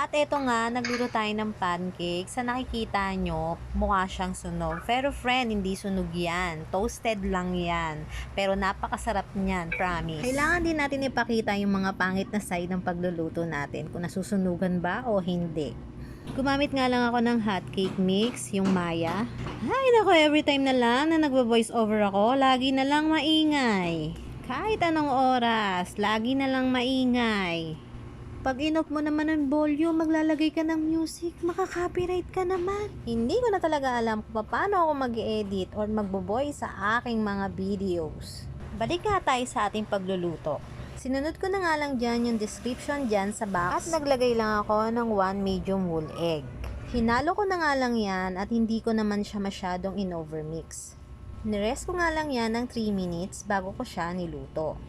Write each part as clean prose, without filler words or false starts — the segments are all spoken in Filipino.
At eto nga, nagluto tayo ng pancake. Sa nakikita nyo, mukha siyang sunog. Pero friend, hindi sunog yan. Toasted lang yan. Pero napakasarap niyan, promise. Kailangan din natin ipakita yung mga pangit na side ng pagluluto natin. Kung nasusunugan ba o hindi. Gumamit nga lang ako ng hot cake mix, yung Maya. Ay nako, every time na lang na nagvo-voice over ako, lagi na lang maingay. Kahit anong oras, lagi na lang maingay. Pag in-off mo naman ang volume, maglalagay ka ng music, makaka-copyright ka naman. Hindi ko na talaga alam kung paano ako mag-edit or magbo-voice sa aking mga videos. Balik nga tayo sa ating pagluluto. Sinunod ko na nga lang dyan yung description dyan sa box at naglagay lang ako ng 1 medium whole egg. Hinalo ko na nga lang yan at hindi ko naman siya masyadong in-overmix. Nirest ko nga lang yan ng 3 minutes bago ko siya niluto.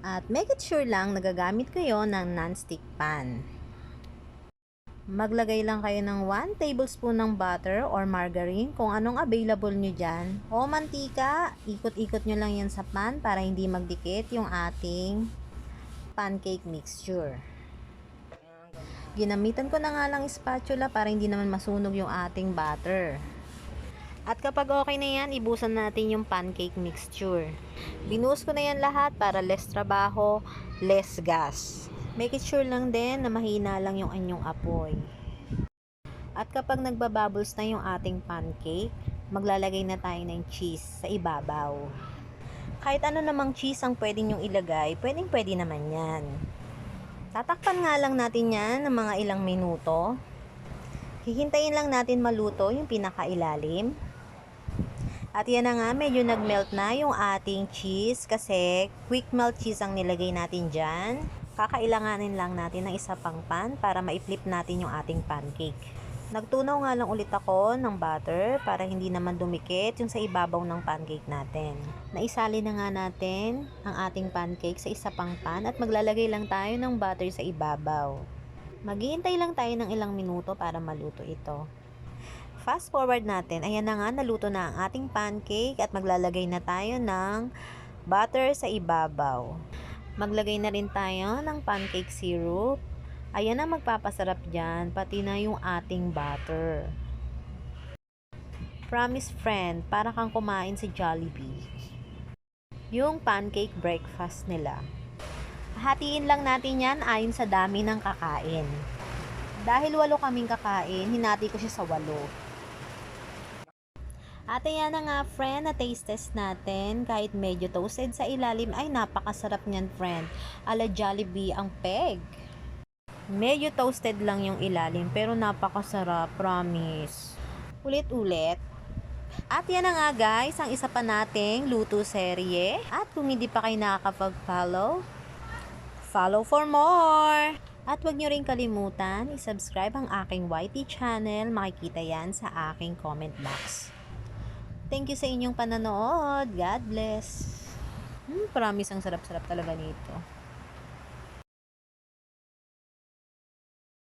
At make it sure lang nagagamit kayo ng non-stick pan. Maglagay lang kayo ng 1 tablespoon ng butter or margarine kung anong available nyo dyan. O mantika, ikot-ikot nyo lang yan sa pan para hindi magdikit yung ating pancake mixture. Ginamitan ko na nga lang spatula para hindi naman masunog yung ating butter. At kapag okay na yan, ibusan natin yung pancake mixture. Binuhos ko na yan lahat para less trabaho, less gas. Make it sure lang din na mahina lang yung anyong apoy. At kapag nagbabubbles na yung ating pancake, maglalagay na tayo ng cheese sa ibabaw. Kahit ano namang cheese ang pwede nyong ilagay, pwede naman yan. Tatakpan nga lang natin yan ng mga ilang minuto. Hihintayin lang natin maluto yung pinakailalim. At yan na nga, medyo nag-melt na yung ating cheese kasi quick melt cheese ang nilagay natin dyan. Kakailanganin lang natin ng isa pang pan para ma-flip natin yung ating pancake. Nagtunaw nga lang ulit ako ng butter para hindi naman dumikit yung sa ibabaw ng pancake natin. Naisali na nga natin ang ating pancake sa isa pang pan at maglalagay lang tayo ng butter sa ibabaw. Maghihintay lang tayo ng ilang minuto para maluto ito. Fast forward natin, ayan na nga, naluto na ang ating pancake at maglalagay na tayo ng butter sa ibabaw. Maglagay na rin tayo ng pancake syrup. Ayan na magpapasarap dyan, pati na yung ating butter. Promise friend, para kang kumain sa Jollibee. Yung pancake breakfast nila. Hatiin lang natin yan ayon sa dami ng kakain. Dahil 8 kaming kakain, hinati ko siya sa 8. At ayan na nga friend, na taste test natin. Kahit medyo toasted sa ilalim, ay napakasarap niyan friend. Ala Jollibee ang peg. Medyo toasted lang yung ilalim, pero napakasarap, promise. Ulit-ulit. At yan na nga guys, ang isa pa nating luto serye. At kung hindi pa kayo nakakapag-follow, follow for more! At huwag nyo rin kalimutan, i-subscribe ang aking YT channel. Makikita yan sa aking comment box. Thank you sa inyong pananood. God bless. Promise ang sarap-sarap talaga nito.